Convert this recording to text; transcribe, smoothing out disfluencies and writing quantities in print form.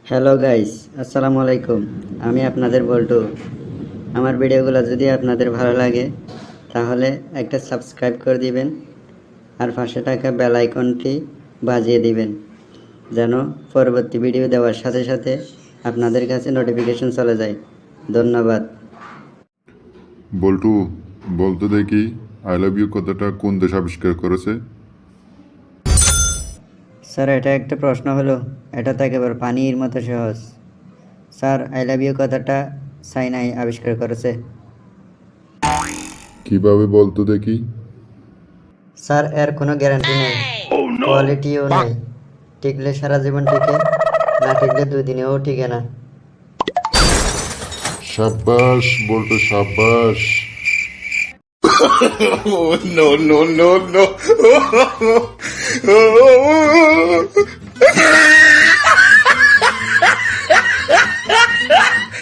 Hello guys, আসসালামু আলাইকুম। আমি আপনাদের বল্টু। আমার ভিডিওগুলো যদি আপনাদের ভালো লাগে তাহলে একটা সাবস্ক্রাইব করে দিবেন আর পাশে থাকা বেল আইকনটি বাজিয়ে দিবেন যেন পরবর্তী ভিডিও দেওয়ার সাথে সাথে আপনাদের কাছে নোটিফিকেশন চলে যায়। ধন্যবাদ। বল্টু, বলতো দেখি আই লাভ ইউ কথাটা কোন দেশ আবিষ্কার করেছে? স্যার, এটা একটা প্রশ্ন হলো? এটা তো একেবারে পানির মতো সহজ। স্যার, আই লাভ ইউ কথাটা চায়নায় আবিষ্কার করেছে। কিভাবে বলতো দেখি? স্যার, এর কোনো গ্যারান্টি নেই, কোয়ালিটিও নেই। টিকলে সারা জীবন টিকে, না টিকলে 2 দিনেও টিকে না। সাব্বাস বল্টু, সাব্বাস। Oh, no, no, no, no.